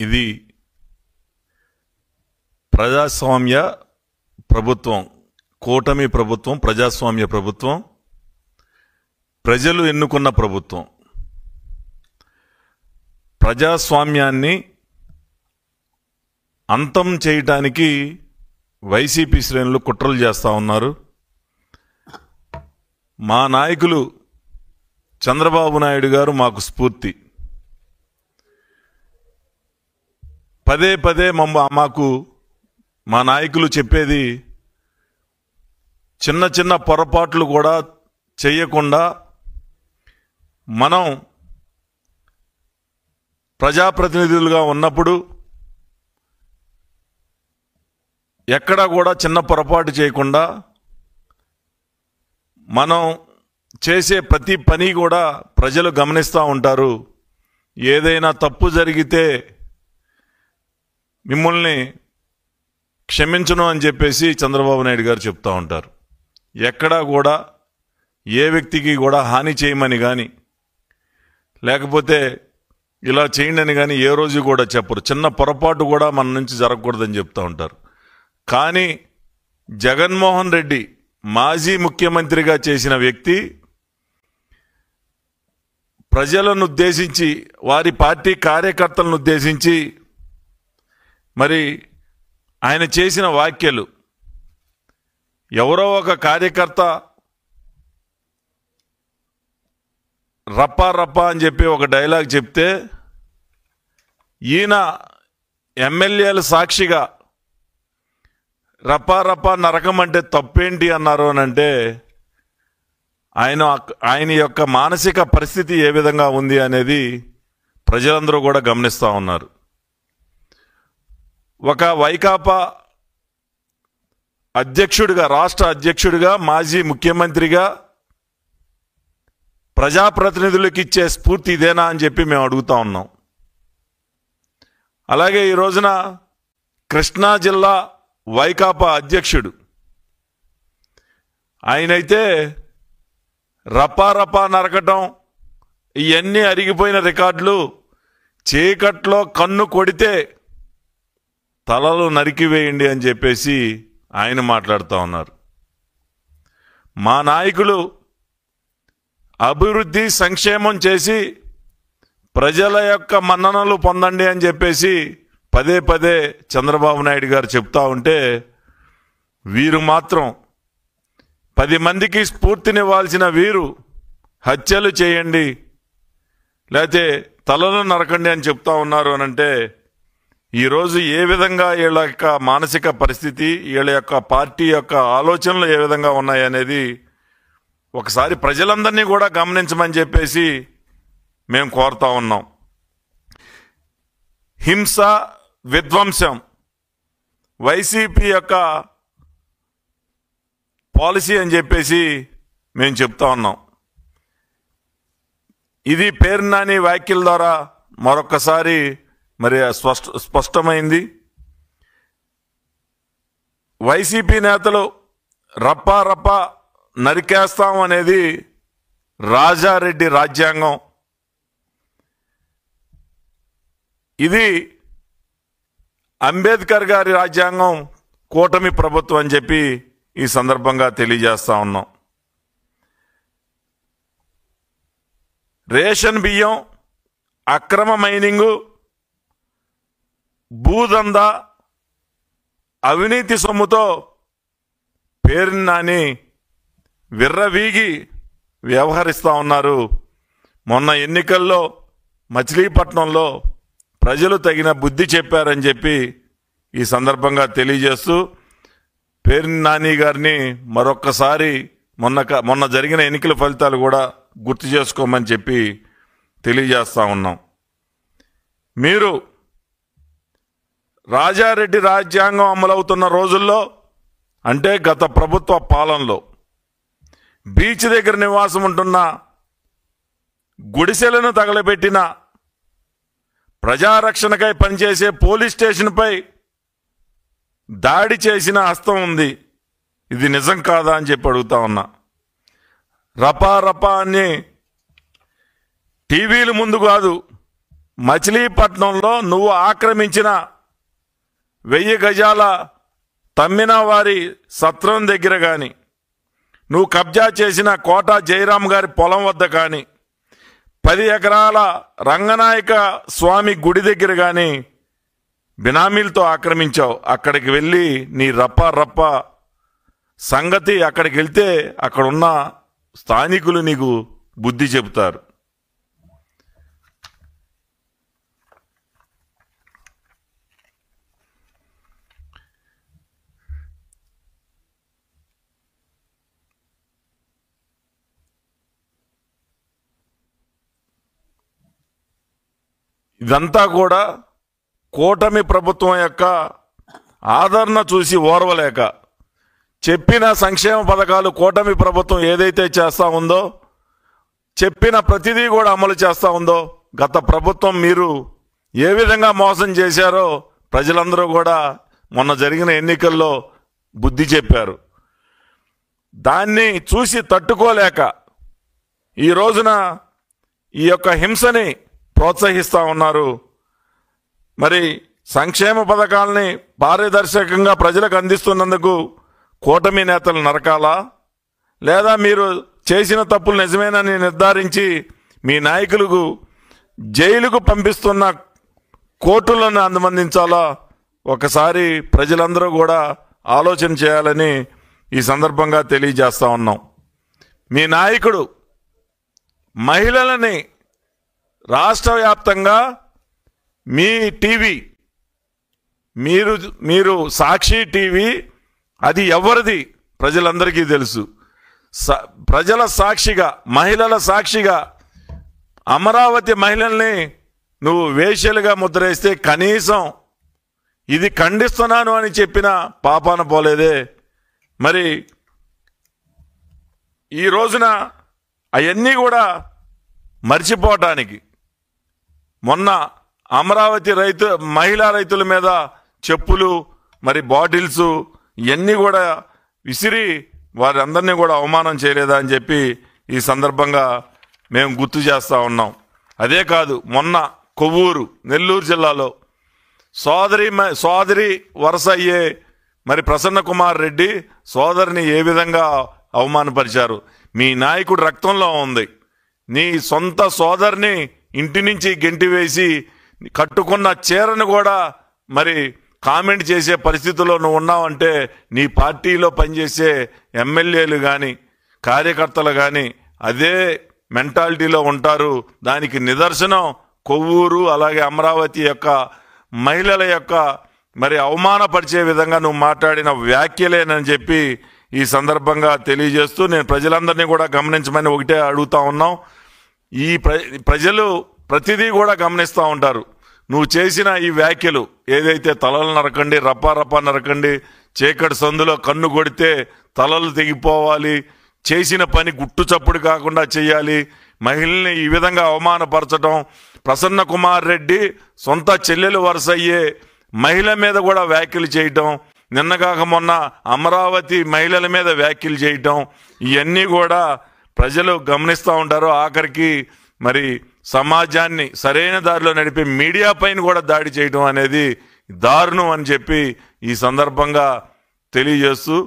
ఇది ప్రజాస్వామ్య ప్రభుత్వం, కూటమి ప్రభుత్వం, ప్రజాస్వామ్య ప్రభుత్వం, ప్రజలు ఎన్నుకున్న ప్రభుత్వం. ప్రజాస్వామ్యాన్ని అంతం చేయటానికి వైసీపీ శ్రేణులు కుట్రలు చేస్తూ ఉన్నారు. మా నాయకులు చంద్రబాబు నాయుడు గారు మాకు స్ఫూర్తి. పదే పదే మాకు మా నాయకులు చెప్పేది చిన్న చిన్న పొరపాట్లు కూడా చేయకుండా మనం ప్రజాప్రతినిధులుగా ఉన్నప్పుడు ఎక్కడా కూడా చిన్న పొరపాటు చేయకుండా మనం చేసే ప్రతి పని కూడా ప్రజలు గమనిస్తూ ఉంటారు. ఏదైనా తప్పు జరిగితే మిమ్మల్ని క్షమించను అని చెప్పేసి చంద్రబాబు నాయుడు గారు చెప్తూ ఉంటారు. ఎక్కడా కూడా ఏ వ్యక్తికి కూడా హాని చేయమని కానీ లేకపోతే ఇలా చేయండి అని కానీ ఏ రోజు కూడా చెప్పరు. చిన్న పొరపాటు కూడా మన నుంచి జరగకూడదని చెప్తూ ఉంటారు. కానీ జగన్మోహన్ రెడ్డి మాజీ ముఖ్యమంత్రిగా చేసిన వ్యక్తి ప్రజలను ఉద్దేశించి, వారి పార్టీ కార్యకర్తలను ఉద్దేశించి మరి ఆయన చేసిన వ్యాఖ్యలు, ఎవరో ఒక కార్యకర్త రప్పా రప్పా అని చెప్పి ఒక డైలాగ్ చెప్తే ఈయన ఎమ్మెల్యేల సాక్షిగా రప్పా రప్పా నరకం అంటే తప్పేంటి అన్నారు అని అంటే ఆయన యొక్క మానసిక పరిస్థితి ఏ విధంగా ఉంది అనేది ప్రజలందరూ కూడా గమనిస్తూ ఉన్నారు. ఒక వైకాపా అధ్యక్షుడిగా, రాష్ట్ర అధ్యక్షుడిగా, మాజీ ముఖ్యమంత్రిగా ప్రజాప్రతినిధులకు ఇచ్చే స్ఫూర్తి ఇదేనా అని చెప్పి మేము అడుగుతా ఉన్నాం. అలాగే ఈ రోజున కృష్ణా జిల్లా వైకాపా అధ్యక్షుడు ఆయనైతే రపా రపా నరకటం, ఇవన్నీ అరిగిపోయిన రికార్డులు, చీకట్లో కన్ను కొడితే తలలు నరికివేయండి అని చెప్పేసి ఆయన మాట్లాడుతూ ఉన్నారు. మా నాయకులు అభివృద్ధి సంక్షేమం చేసి ప్రజల యొక్క మన్ననలు పొందండి అని చెప్పేసి పదే పదే చంద్రబాబు నాయుడు గారు చెప్తా ఉంటే వీరు మాత్రం 10 మందికి స్ఫూర్తినివ్వాల్సిన వీరు హత్యలు చేయండి లేకపోతే తలలు నరకండి అని చెప్తా ఉన్నారు అని అంటే ఈరోజు ఏ విధంగా వీళ్ళ యొక్క మానసిక పరిస్థితి, వీళ్ళ యొక్క పార్టీ యొక్క ఆలోచనలు ఏ విధంగా ఉన్నాయనేది ఒకసారి ప్రజలందరినీ కూడా గమనించమని చెప్పేసి మేము కోరుతా ఉన్నాం. హింస, విధ్వంసం వైసీపీ యొక్క పాలసీ అని చెప్పేసి మేము చెప్తా ఉన్నాం. ఇది పేరు నాని వ్యాఖ్యల ద్వారా మరొకసారి మరి స్పష్టమైంది. వైసీపీ నేతలు రప్పా రప్పా నరికేస్తాం అనేది రాజారెడ్డి రాజ్యాంగం. ఇది అంబేద్కర్ గారి రాజ్యాంగం, కూటమి ప్రభుత్వం అని చెప్పి ఈ సందర్భంగా తెలియజేస్తా ఉన్నాం. రేషన్ బియ్యం, అక్రమ మైనింగు, భూదందా, అవినీతి సొమ్ముతో పేరు నాని విర్రవీగి వ్యవహరిస్తూ ఉన్నారు. మొన్న ఎన్నికల్లో మచిలీపట్నంలో ప్రజలు తగిన బుద్ధి చెప్పారని చెప్పి ఈ సందర్భంగా తెలియజేస్తూ పేరు నాని గారిని మరొక్కసారి మొన్న జరిగిన ఎన్నికల ఫలితాలు కూడా గుర్తు చేసుకోమని చెప్పి తెలియజేస్తా ఉన్నాం. మీరు రాజారెడ్డి రాజ్యాంగం అమలవుతున్న రోజుల్లో అంటే గత ప్రభుత్వ పాలనలో బీచ్ దగ్గర నివాసం ఉంటున్న గుడిసెలను తగలబెట్టిన, ప్రజారక్షణకై పనిచేసే పోలీస్ స్టేషన్పై దాడి చేసిన హస్తం ఉంది. ఇది నిజం కాదా అని చెప్పి అడుగుతా ఉన్నా. రపా రపా అని టీవీల ముందు కాదు, మచిలీపట్నంలో నువ్వు ఆక్రమించిన 1000 గజాల తమ్మిన వారి సత్రం దగ్గర కానీ, నువ్వు కబ్జా చేసిన కోట జయరాం గారి పొలం వద్ద కానీ, 10 ఎకరాల రంగనాయక స్వామి గుడి దగ్గర కానీ బినామీలతో ఆక్రమించావు. అక్కడికి వెళ్ళి నీ రప్ప సంగతి అక్కడికి వెళ్తే అక్కడున్న స్థానికులు నీకు బుద్ధి చెబుతారు. ఇదంతా కూడా కూటమి ప్రభుత్వం యొక్క ఆదరణ చూసి ఓర్వలేక, చెప్పిన సంక్షేమ పథకాలు కూటమి ప్రభుత్వం ఏదైతే చేస్తూ ఉందో, చెప్పిన ప్రతిదీ కూడా అమలు చేస్తూ ఉందో, గత ప్రభుత్వం మీరు ఏ విధంగా మోసం చేశారో ప్రజలందరూ కూడా మొన్న జరిగిన ఎన్నికల్లో బుద్ధి చెప్పారు. దాన్ని చూసి తట్టుకోలేక ఈ రోజున ఈ యొక్క హింసని ప్రోత్సహిస్తూ ఉన్నారు. మరి సంక్షేమ పథకాలని పారదర్శకంగా ప్రజలకు అందిస్తున్నందుకు కూటమి నేతలు నరకాలా, లేదా మీరు చేసిన తప్పులు నిజమేనని నిర్ధారించి మీ నాయకులకు జైలుకు పంపిస్తున్న కోర్టులను అనుమతించాలా? ఒకసారి ప్రజలందరూ కూడా ఆలోచన చేయాలని ఈ సందర్భంగా తెలియజేస్తా ఉన్నాం. మీ నాయకుడు మహిళలని రాష్ట్ర వ్యాప్తంగా మీ టీవీ, మీరు సాక్షి టీవీ, అది ఎవరిది ప్రజలందరికీ తెలుసు. ప్రజల సాక్షిగా, మహిళల సాక్షిగా అమరావతి మహిళల్ని నువ్వు వేశ్యలుగా ముద్రేస్తే కనీసం ఇది ఖండిస్తున్నాను అని చెప్పిన పాపాన పోలేదే. మరి ఈ రోజున అవన్నీ కూడా మర్చిపోవటానికి మొన్న అమరావతి మహిళా రైతుల మీద చెప్పులు, మరి బాటిల్స్ ఇవన్నీ కూడా విసిరి వారందరినీ కూడా అవమానం చేయలేదా అని చెప్పి ఈ సందర్భంగా మేము గుర్తు చేస్తూ ఉన్నాం. అదే కాదు, మొన్న కొవ్వూరు, నెల్లూరు జిల్లాలో సోదరి వరుస అయ్యే మరి ప్రసన్న కుమార్ రెడ్డి సోదరిని ఏ విధంగా అవమానపరిచారు. మీ నాయకుడు రక్తంలో ఉంది. నీ సొంత సోదరిని ఇంటి నుంచి గెంటివేసి కట్టుకున్న చీరను కూడా మరి కామెంట్ చేసే పరిస్థితుల్లో నువ్వు ఉన్నావంటే నీ పార్టీలో పనిచేసే ఎమ్మెల్యేలు కానీ కార్యకర్తలు కానీ అదే మెంటాలిటీలో ఉంటారు. దానికి నిదర్శనం కొవ్వూరు, అలాగే అమరావతి యొక్క మహిళల యొక్క మరి అవమానపరిచే విధంగా నువ్వు మాట్లాడిన వ్యాఖ్యలేనని చెప్పి ఈ సందర్భంగా తెలియజేస్తూ నేను ప్రజలందరినీ కూడా గమనించమని ఒకటే అడుగుతా ఉన్నాం. ఈ ప్రజలు ప్రతిదీ కూడా గమనిస్తూ ఉంటారు. నువ్వు చేసిన ఈ వ్యాఖ్యలు ఏదైతే తలలు నరకండి, రప్ప నరకండి, చీకటి సందులో కన్ను కొడితే తలలు తెగిపోవాలి, చేసిన పని గుట్టు చప్పుడు కాకుండా చేయాలి, మహిళల్ని ఈ విధంగా అవమానపరచడం, ప్రసన్న కుమార్ రెడ్డి సొంత చెల్లెలు వరుస అయ్యే మహిళ మీద కూడా వ్యాఖ్యలు చేయటం, నిన్నగాక మొన్న అమరావతి మహిళల మీద వ్యాఖ్యలు చేయటం, ఇవన్నీ కూడా ప్రజలు గమనిస్తూ ఉంటారు. ఆఖరికి మరి సమాజాన్ని సరైన దారిలో నడిపే మీడియా పైన కూడా దాడి చేయడం అనేది దారుణం అని చెప్పి ఈ సందర్భంగా తెలియజేస్తూ